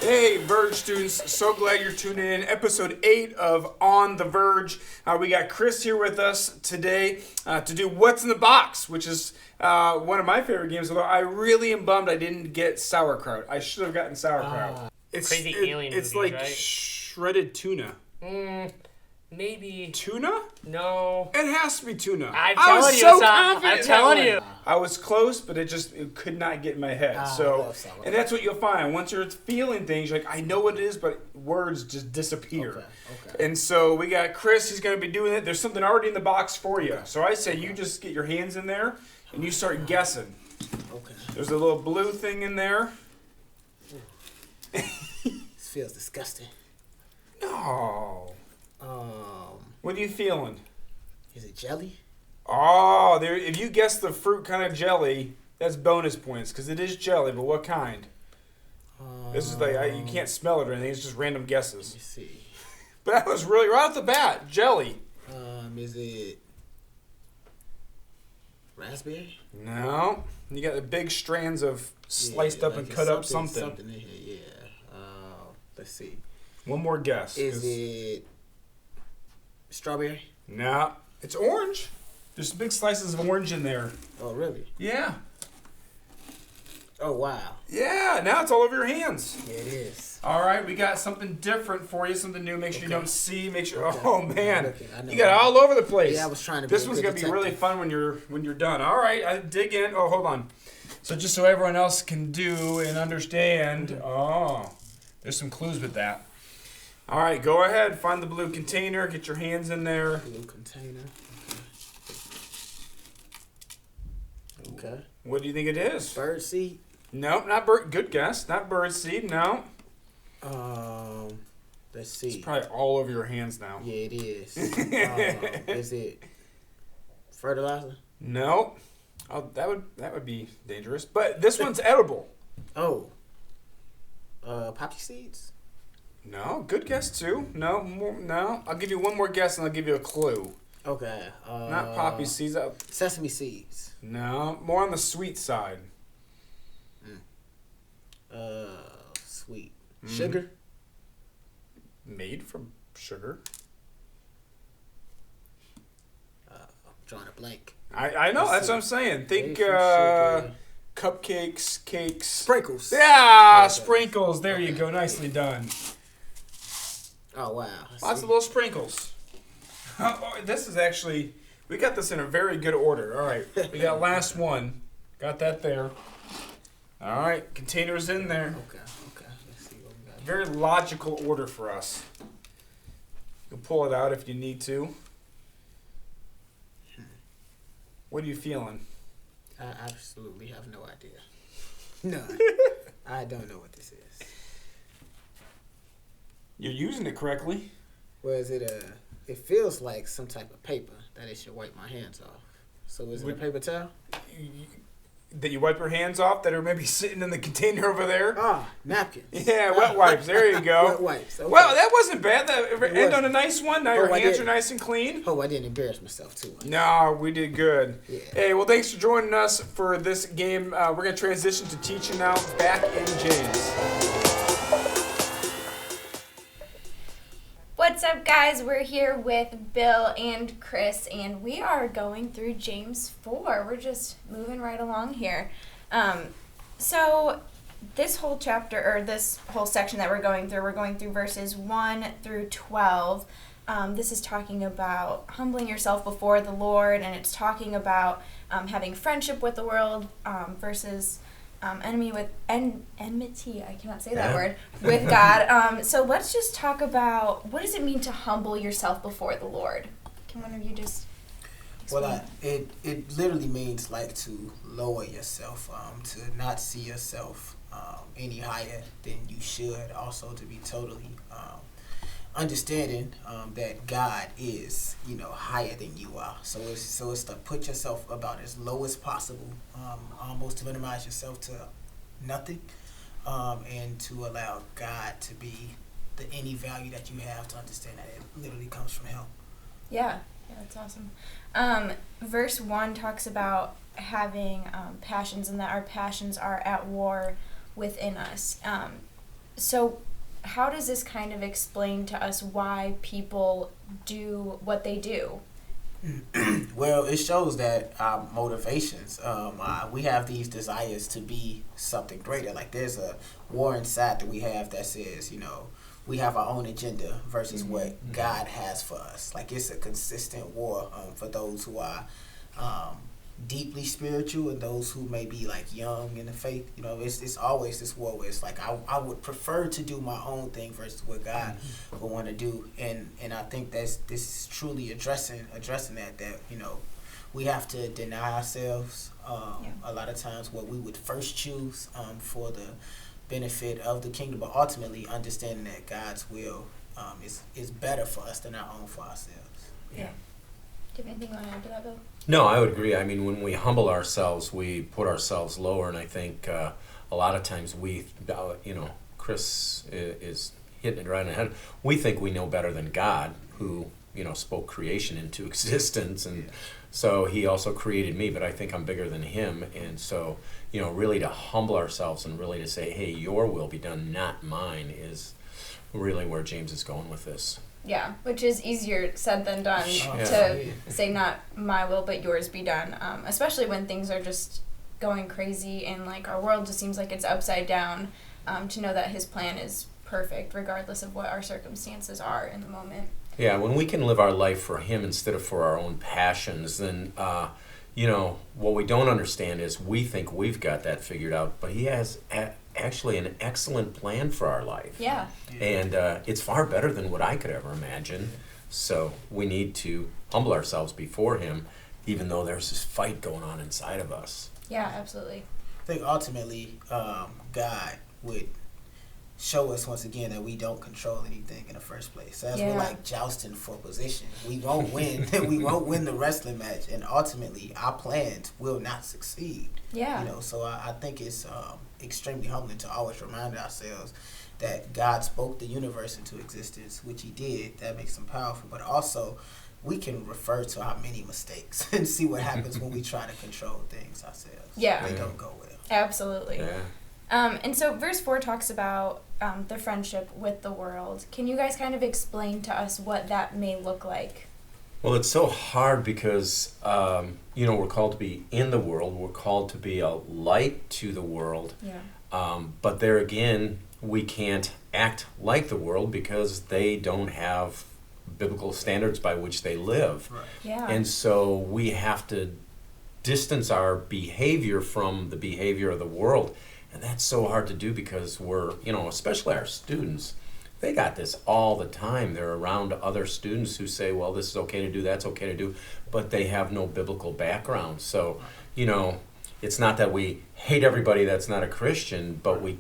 Hey, Verge students, so glad you're tuning in. Episode 8 of On the Verge. We got Chris here with us today to do What's in the Box, which is one of my favorite games, although I really am bummed I didn't get sauerkraut. I should have gotten sauerkraut. It's alien It's movies, like right? shredded tuna. Maybe. Tuna? No. It has to be tuna. I'm I was telling you, so it's not. confident I'm in telling that you. one. I was close, but it could not get in my head. And that's what you'll find. Once you're feeling things, you're like, I know what it is, but words just disappear. Okay. And so we got Chris, he's going to be doing it. There's something already in the box for you. So I say you just get your hands in there, and you start guessing. Okay. There's a little blue thing in there. This feels disgusting. No. What are you feeling? Is it jelly? Oh, there. If you guess the fruit kind of jelly, that's bonus points because it is jelly. But what kind? This is like you can't smell it or anything. It's just random guesses. Let me see. But that was really right off the bat, jelly. Is it raspberry? No. You got the big strands of sliced up and cut up something. Something in here, yeah. Let's see. One more guess. Is it strawberry? No. It's orange. There's some big slices of orange in there. Oh, really? Yeah. Oh, wow. Yeah, now it's all over your hands. Yeah, it is. All right, we got something different for you, something new. Make sure you don't see. Make sure. Okay. Oh man, I know. you got it all over the place. Yeah, I was trying to. This one's gonna be really fun when you're done. All right, I dig in. Oh, hold on. So just so everyone else can do and understand. Oh, there's some clues with that. All right, go ahead. Find the blue container. Get your hands in there. Blue container. Okay. What do you think it is? Bird seed. Nope, not bird. Good guess. Not bird seed. No. Let's see. It's probably all over your hands now. Yeah, it is. Is it fertilizer? No. Oh, that would be dangerous. But this one's edible. Oh. Poppy seeds? No. Good guess too. No. No. I'll give you one more guess and I'll give you a clue. Okay. Not poppy seeds. Sesame seeds. No. More on the sweet side. Sweet. Sugar? Made from sugar. I'm drawing a blank. I know. That's what I'm saying. Think cupcakes, cakes. Sprinkles. Yeah, sprinkles. There you go. Nicely done. Oh, wow. Lots of little sprinkles. Oh, this is actually, we got this in a very good order. All right. We got last one. Got that there. All right. Container's in there. Okay. Let's see what we got. Very logical order for us. You can pull it out if you need to. What are you feeling? I absolutely have no idea. None. I don't know what this is. You're using it correctly. Well, is it it feels like some type of paper that it should wipe my hands off. So is it a paper towel? That you wipe your hands off that are maybe sitting in the container over there? Ah, napkins. Yeah, wet wipes. There you go. Wet wipes. Okay. Well, that wasn't bad. That end wasn't. on a nice one. Now your hands are nice and clean. Oh, I didn't embarrass myself too much. No, we did good. Yeah. Hey, well, thanks for joining us for this game. We're going to transition to teaching now back in James. What's up, guys? We're here with Bill and Chris, and we are going through James 4. We're just moving right along here. So this whole chapter, or this whole section that we're going through verses 1 through 12. This is talking about humbling yourself before the Lord, and it's talking about having friendship with the world versus enmity, I cannot say that word, with God. So let's just talk about, what does it mean to humble yourself before the Lord? Can one of you just explain? Well, it literally means like to lower yourself, to not see yourself any higher than you should. Also to be totally understanding that God is, higher than you are. So it's to put yourself about as low as possible, almost to minimize yourself to nothing, and to allow God to be any value that you have, to understand that it literally comes from Him. Yeah, that's awesome. Verse 1 talks about having passions, and that our passions are at war within us. So how does this kind of explain to us why people do what they do? Well, it shows that our motivations, we have these desires to be something greater. Like there's a war inside that we have that says, we have our own agenda versus what God has for us. Like it's a consistent war for those who are deeply spiritual and those who may be like young in the faith. It's always this war where it's like I would prefer to do my own thing versus what God would want to do. And I think this is truly addressing that we have to deny ourselves a lot of times what we would first choose for the benefit of the kingdom, but ultimately understanding that God's will is better for us than our own for ourselves. Yeah. Do you have anything you want to add to that, Bill? No, I would agree. I mean, when we humble ourselves, we put ourselves lower, and I think a lot of times we, Chris is hitting it right in the head. We think we know better than God, who, spoke creation into existence, and so he also created me, but I think I'm bigger than him, and so, really to humble ourselves and really to say, hey, your will be done, not mine, is really where James is going with this. Yeah, which is easier said than done to say not my will but yours be done, especially when things are just going crazy and like our world just seems like it's upside down, to know that his plan is perfect regardless of what our circumstances are in the moment. Yeah, when we can live our life for him instead of for our own passions, then, what we don't understand is we think we've got that figured out, but he has actually an excellent plan for our life. Yeah. And it's far better than what I could ever imagine. So we need to humble ourselves before him, even though there's this fight going on inside of us. Yeah, absolutely. I think ultimately God would show us once again that we don't control anything in the first place. So as we're like jousting for position, we won't win. We won't win the wrestling match, and ultimately our plans will not succeed. Yeah. So I think it's extremely humbling to always remind ourselves that God spoke the universe into existence, which he did. That makes him powerful, but also we can refer to our many mistakes and see what happens when we try to control things ourselves. Yeah. They don't go well. Absolutely. Yeah. And so verse 4 talks about the friendship with the world. Can you guys kind of explain to us what that may look like? Well, it's so hard because, we're called to be in the world. We're called to be a light to the world. Yeah. But there again, we can't act like the world because they don't have biblical standards by which they live. Right. Yeah. And so we have to distance our behavior from the behavior of the world. And that's so hard to do because we're, especially our students, they got this all the time. They're around other students who say, well, this is okay to do, that's okay to do, but they have no biblical background. So, it's not that we hate everybody that's not a Christian, but we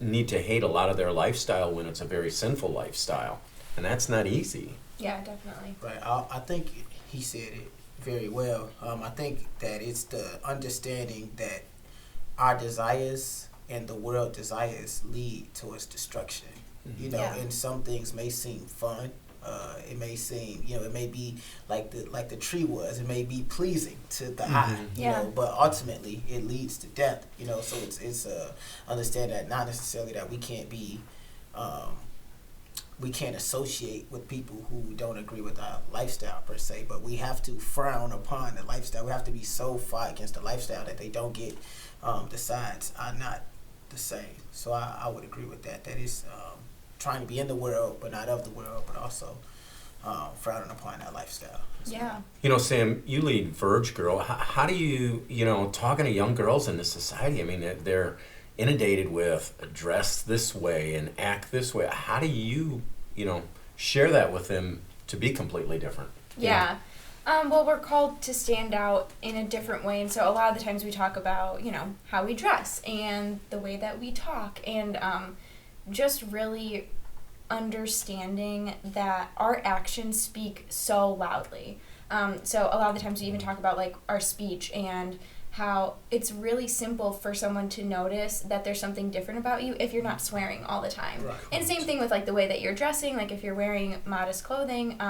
need to hate a lot of their lifestyle when it's a very sinful lifestyle. And that's not easy. Yeah, definitely. Right. I think he said it very well. I think that it's the understanding that our desires and the world desires lead towards destruction. And some things may seem fun. It may seem, it may be like the tree was. It may be pleasing to the eye, but ultimately it leads to death. So it's understand that not necessarily that we can't be, we can't associate with people who don't agree with our lifestyle per se, but we have to frown upon the lifestyle. We have to be so far against the lifestyle that they don't get the sides are not the same. So I would agree with that. That is trying to be in the world, but not of the world, but also frowning upon that lifestyle. Yeah. Sam, you lead Verge Girl. How do you, talking to young girls in this society, I mean, they're inundated with dress this way and act this way. How do you, share that with them to be completely different? Yeah. Well, we're called to stand out in a different way, and so a lot of the times we talk about, how we dress and the way that we talk, and just really understanding that our actions speak so loudly. So a lot of the times we even talk about, like, our speech and how it's really simple for someone to notice that there's something different about you if you're not swearing all the time. Right. And same thing with, like, the way that you're dressing. Like, if you're wearing modest clothing,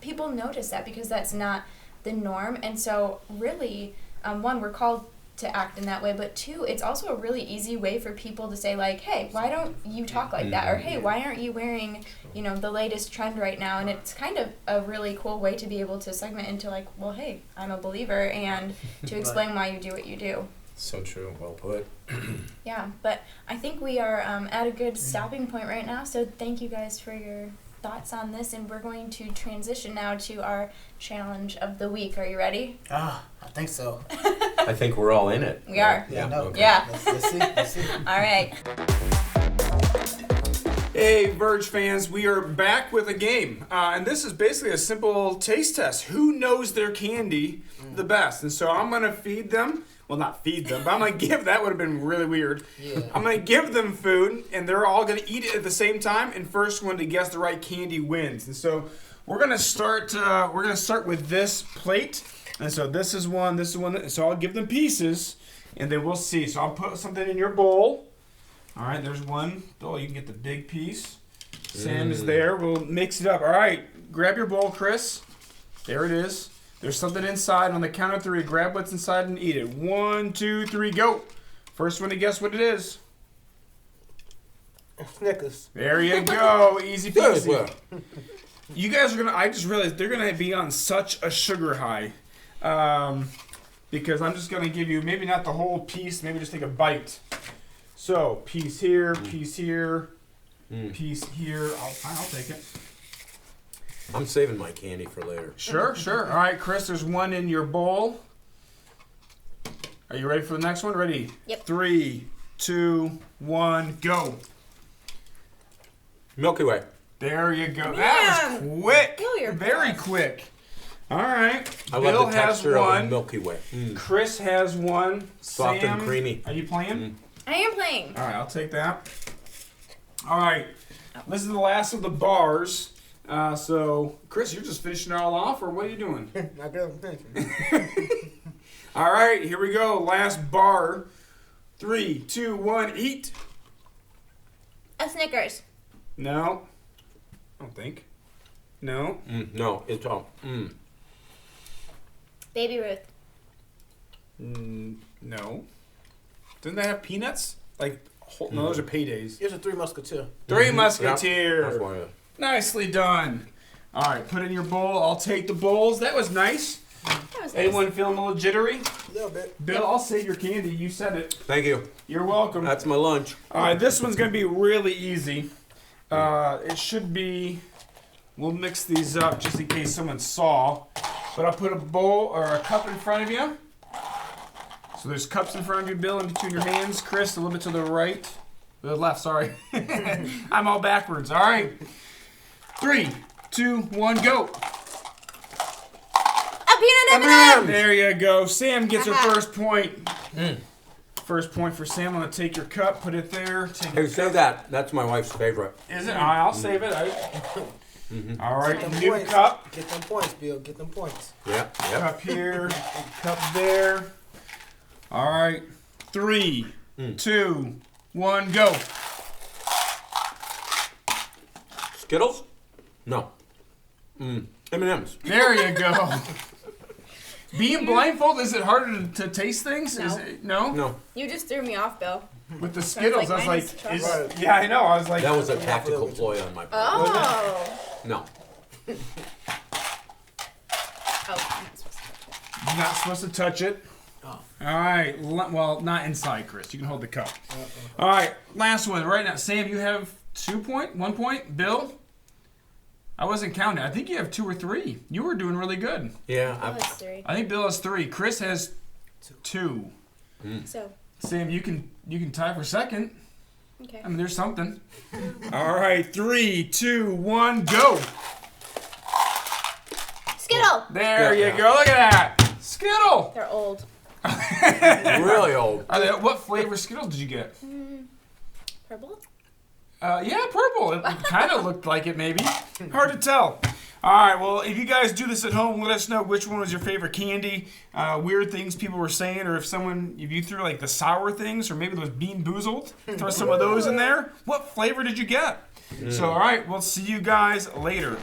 people notice that because that's not the norm. And so really, one, we're called to act in that way, but 2, it's also a really easy way for people to say like, hey, why don't you talk like that, or hey, why aren't you wearing, you know, the latest trend right now? And it's kind of a really cool way to be able to segment into like, well, hey, I'm a believer, and to explain why you do what you do. So true. Well put. Yeah, but I think we are at a good stopping point right now, so thank you guys for your thoughts on this, and we're going to transition now to our challenge of the week. Are you ready? I think so. I think we're all in it. We are. Yeah, no. Okay. Yeah. Let's see. All right. Hey, Verge fans, we are back with a game. And this is basically a simple taste test. Who knows their candy the best? And so I'm going to feed them. Well, not feed them, but I'm going to give, that would have been really weird. Yeah. I'm going to give them food, and they're all going to eat it at the same time, and first one to guess the right candy wins. And so we're going to start with this plate. And so this is one, so I'll give them pieces, and then we'll see. So I'll put something in your bowl. All right, there's one. Oh, you can get the big piece. Sam is there. We'll mix it up. All right, grab your bowl, Chris. There it is. There's something inside. On the count of 3, grab what's inside and eat it. 1, 2, 3, go. First one to guess what it is. Snickers. There you go. Easy peasy. You guys are I just realized they're going to be on such a sugar high. Because I'm just going to give you, maybe not the whole piece, maybe just take a bite. So, piece here, piece here, piece here. I'll take it. I'm saving my candy for later. Sure. All right, Chris, there's one in your bowl. Are you ready for the next one? Ready? Yep. 3, 2, 1, go. Milky Way. There you go. That was quick. Bill, you're Very fast. quick. All right. I Bill love the has texture of a one. Milky Way. Chris has one. Soft Sam, and creamy. Are you playing? I am playing. All right, I'll take that. All right. This is the last of the bars. So, Chris, you're just finishing it all off, or what are you doing? I got them thinking. All right, here we go. Last bar. 3, 2, 1, eat. A Snickers. No. I don't think. No. No, it's all. Baby Ruth. No. Doesn't that have peanuts? Like, no, those are paydays. Here's a 3 Musketeer. 3 Yeah, Musketeer. that's why. Nicely done. All right, put it in your bowl. I'll take the bowls. That was nice. That was nice. Anyone feeling a little jittery? A little bit. Bill, I'll save your candy. You said it. Thank you. You're welcome. That's my lunch. All right, this one's going to be really easy. It should be, we'll mix these up just in case someone saw. But I'll put a bowl or a cup in front of you. So there's cups in front of you, Bill, in between your hands. Chris, a little bit to the right. The left, sorry. I'm all backwards. All right. 3, 2, 1, go. A peanut M&M. There you go. Sam gets her first point. First point for Sam. I'm going to take your cup, put it there. Hey, save that. That's my wife's favorite. Is it? All right, I'll save it. All right, Get them new points. cup. Get them points, Bill. Get them points. Yep. Cup here, cup there. All right, 3, 2, 1, go. Skittles? No. M&M's. There you go. Being blindfolded, is it harder to taste things? No. Is it, no? No. You just threw me off, Bill. With the Skittles, like I minus was like, chocolate. yeah, I know. I was like, That was a tactical ploy on my part. Oh. No. Oh. you're not supposed to touch it. Oh. All right. Well, not inside, Chris. You can hold the cup. All right. Last one right now. Sam, you have 1 point. Bill? I wasn't counting. I think you have 2 or 3. You were doing really good. Yeah. That was 3. I think Bill has 3. Chris has 2. So, Sam, you can tie for second. okay. I mean, there's something. All right. 3, 2, 1, go. Skittle. There Yeah. you go. Look at that. Skittle. They're old. Really old. What flavor Skittles did you get? Purple? Yeah, purple. It kind of looked like it, maybe. Hard to tell. All right, well, if you guys do this at home, let us know which one was your favorite candy, weird things people were saying, or if you threw like the sour things, or maybe those Bean Boozled, throw some of those in there. What flavor did you get? So, all right, we'll see you guys later.